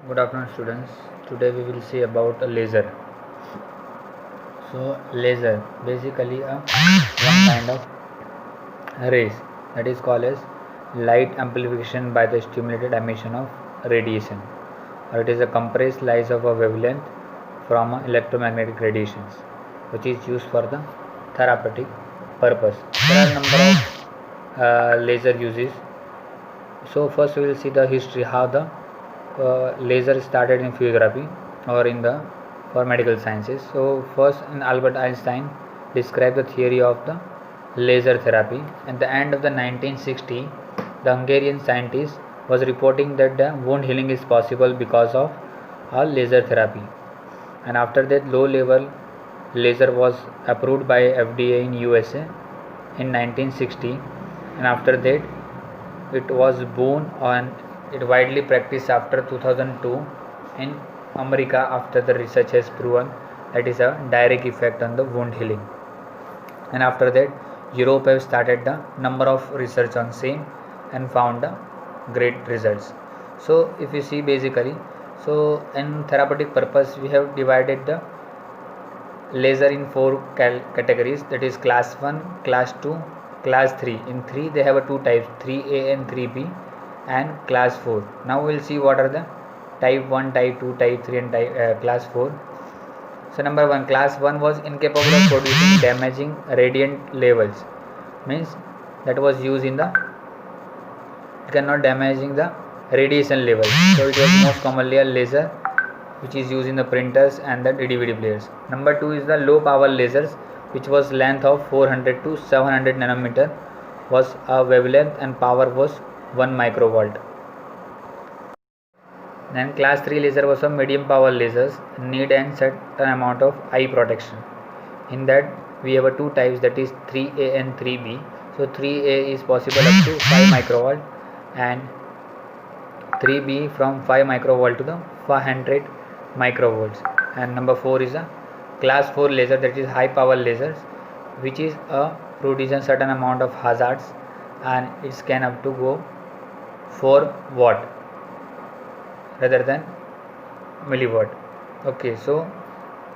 Good afternoon, students. Today we will see about a laser. So, laser basically a one kind of rays that is called as light amplification by the stimulated emission of radiation, or it is a compressed slice of a wavelength from electromagnetic radiations, which is used for the therapeutic purpose. There are a number of laser uses. So first we will see the history how the laser started in physiotherapy or in the for medical sciences. So first in Albert Einstein described the theory of the laser therapy. At the end of the 1960, the Hungarian scientist was reporting that the wound healing is possible because of a laser therapy. And after that, low level laser was approved by FDA in USA in 1960, and after that it was born and it widely practiced after 2002 in America after the research has proven that is a direct effect on the wound healing. And after that Europe have started the number of research on same and found great results. So if you see basically, so in therapeutic purpose we have divided the laser in four categories, that is class 1, class 2, class 3. In 3 they have a two types, 3A and 3B, and class 4. Now we will see what are the type 1, type 2, type 3 and class 4. So number 1, class 1 was incapable of producing damaging radiant levels, means that was used in the, it cannot damaging the radiation level. So it was most commonly a laser which is used in the printers and the DVD players. Number 2 is the low power lasers, which was length of 400 to 700 nanometer, was a wavelength and power was 1 microvolt. Then class 3 laser was a medium power lasers, need and certain amount of eye protection. In that we have a two types, that is 3A and 3B. So 3A is possible up to 5 microvolt and 3B from 5 microvolt to the 500 microvolts. And number 4 is a class 4 laser, that is high power lasers, which is a produces certain amount of hazards and it can up to go 4 watt rather than milliwatt. Okay, so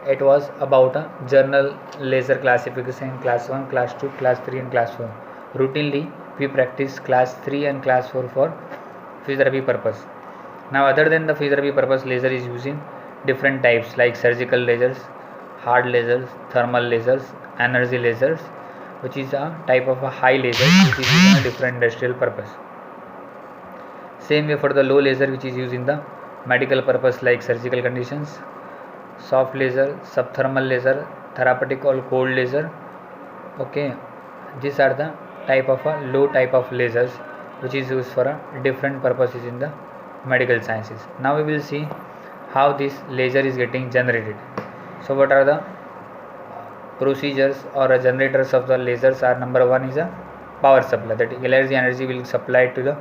it was about a journal laser classification, class 1, class 2, class 3 and class 4. Routinely we practice class 3 and class 4 for physiotherapy purpose. Now other than the physiotherapy purpose, laser is used in different types like surgical lasers, hard lasers, thermal lasers, energy lasers, which is a type of a high laser which is used in a different industrial purpose. Same way for the low laser, which is used in the medical purpose like surgical conditions, soft laser, subthermal laser, therapeutic or cold laser. Okay, these are the type of a low type of lasers which is used for a different purposes in the medical sciences. Now we will see how this laser is getting generated. So what are the procedures or generators of the lasers are? Number 1 is a power supply, that energy will supply to the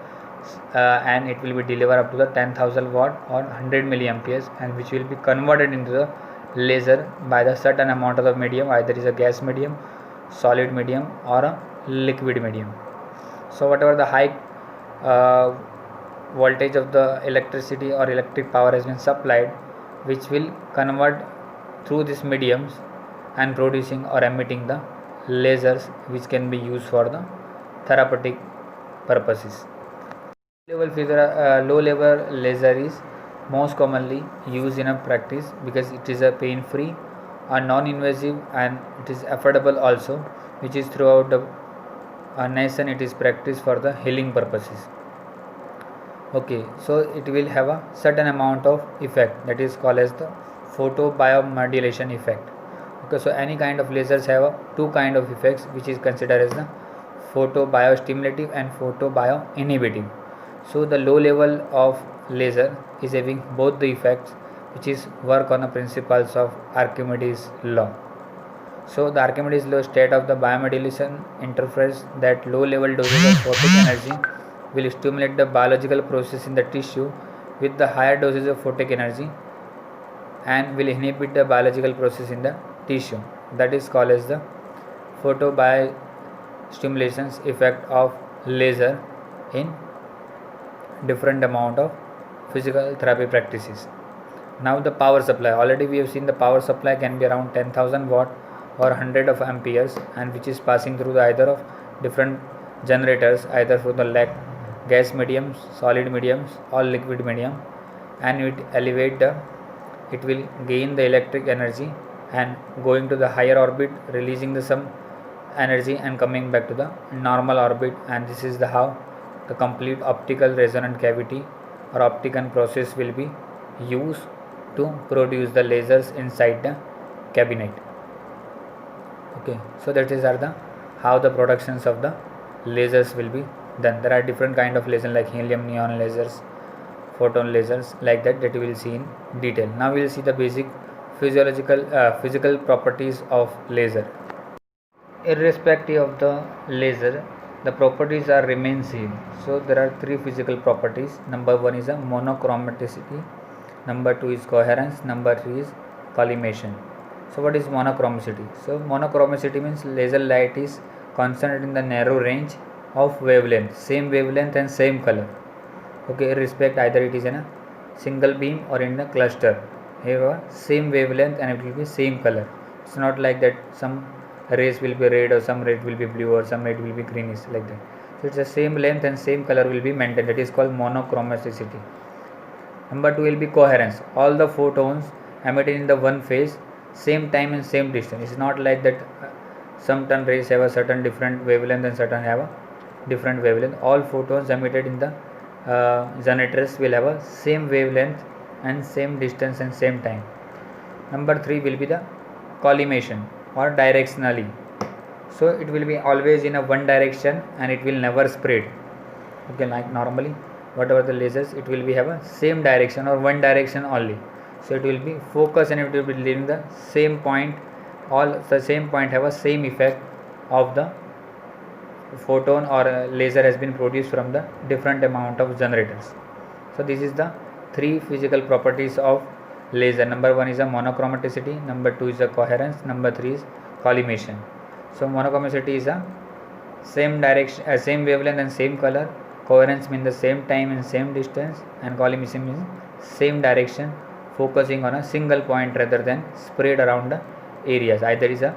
and it will be delivered up to the 10,000 watt or 100 milliamperes, and which will be converted into the laser by the certain amount of the medium, either is a gas medium, solid medium or a liquid medium. So whatever the high voltage of the electricity or electric power has been supplied, which will convert through these mediums and producing or emitting the lasers which can be used for the therapeutic purposes. Low level laser is most commonly used in a practice because it is a pain free or non-invasive and it is affordable also, which is throughout the nation it is practiced for the healing purposes. Okay, so it will have a certain amount of effect that is called as the photobiomodulation effect. Okay, so any kind of lasers have a two kind of effects which is considered as the photobiostimulative and photobioinhibitive. So the low level of laser is having both the effects, which is work on the principles of Archimedes law. So the Archimedes law state of the biomodulation interferes that low level doses of photic energy will stimulate the biological process in the tissue with the higher doses of photic energy and will inhibit the biological process in the tissue. That is called as the photobiostimulation effect of laser in different amount of physical therapy practices. Now the power supply. Already we have seen the power supply can be around 10,000 watt or 100 of amperes, and which is passing through the either of different generators, either through the gas mediums, solid mediums or liquid medium, and it will gain the electric energy and going to the higher orbit, releasing the some energy and coming back to the normal orbit. And this is the how the complete optical resonant cavity or optical process will be used to produce the lasers inside the cabinet. Okay, so that is are the how the productions of the lasers will be done. There are different kind of lasers like helium neon lasers, photon lasers, like that we will see in detail. Now we will see the basic physical properties of laser. Irrespective of the laser, the properties are remain same. So there are three physical properties. Number one is a monochromaticity, number two is coherence, number three is collimation. So what is monochromicity? So monochromicity means laser light is concentrated in the narrow range of wavelength, same wavelength and same color. Okay, irrespective either it is in a single beam or in a cluster, here same wavelength and it will be same color. It's not like that some rays will be red or some red will be blue or some red will be greenish, like that. So it's the same length and same color will be maintained. That is called monochromaticity. Number two will be coherence. All the photons emitted in the one phase, same time and same distance. It's not like that some rays have a certain different wavelength and certain have a different wavelength. All photons emitted in the generators will have a same wavelength and same distance and same time. Number three will be the collimation or directionally. So it will be always in a one direction and it will never spread. Okay, like normally whatever the lasers, it will be have a same direction or one direction only. So it will be focus and it will be leaving the same point. All the same point have a same effect of the photon or laser has been produced from the different amount of generators. So this is the three physical properties of laser. Number one is a monochromaticity, number two is a coherence, number three is collimation. So monochromaticity is a same direction, same wavelength and same color. Coherence means the same time and same distance, and collimation means same direction, focusing on a single point rather than spread around the areas. Either is a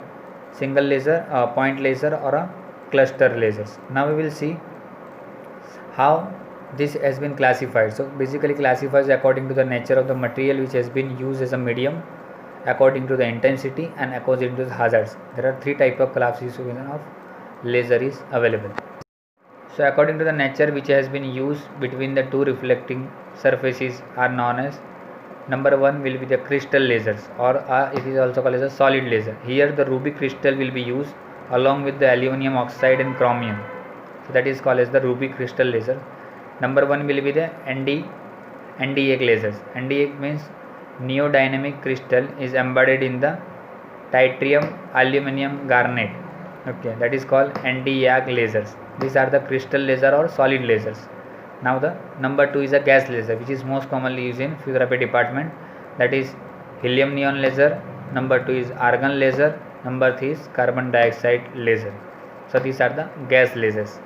single laser, a point laser, or a cluster lasers. Now we will see how this has been classified. So basically classifies according to the nature of the material which has been used as a medium, according to the intensity, and according to the hazards. There are three type of classification of laser is available. So according to the nature which has been used between the two reflecting surfaces are known as, number one will be the crystal lasers, or it is also called as a solid laser. Here the ruby crystal will be used along with the aluminum oxide and chromium. So that is called as the ruby crystal laser. Number one will be the Nd:YAG lasers. Nd:YAG means neodynamic crystal is embedded in the tritium aluminum garnet. Okay, that is called Nd:YAG lasers. These are the crystal laser or solid lasers. Now the number two is a gas laser, which is most commonly used in physiotherapy department. That is helium neon laser. Number two is argon laser. Number three is carbon dioxide laser. So these are the gas lasers.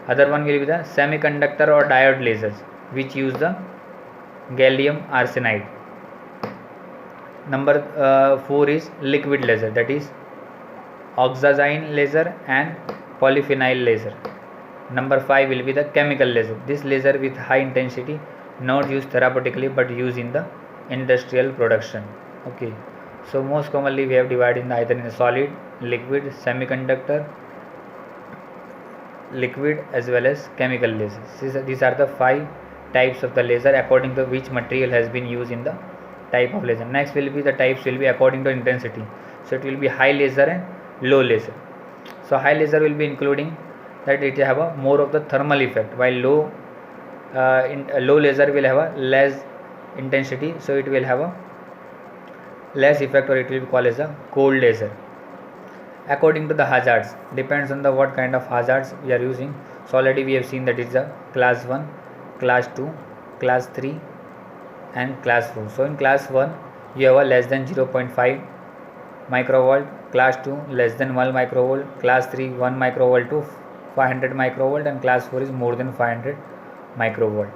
Other one will be the semiconductor or diode lasers, which use the gallium arsenide. Number 4 is liquid laser, that is oxazine laser and polyphenol laser. Number 5 will be the chemical laser. This laser with high intensity, not used therapeutically but used in the industrial production. Okay, so most commonly we have divided in either in the solid, liquid, semiconductor, liquid as well as chemical lasers. These are the 5 types of the laser according to which material has been used in the type of laser. Next will be the types will be according to intensity. So it will be high laser and low laser. So high laser will be including that it have a more of the thermal effect, while low laser will have a less intensity, so it will have a less effect, or it will be called as a cold laser. According to the hazards, depends on the what kind of hazards we are using. So already we have seen that is a class 1, class 2, class 3 and class 4. So in class 1 you have a less than 0.5 microvolt, class 2 less than 1 microvolt, class 3 1 microvolt to 500 microvolt, and class 4 is more than 500 microvolt.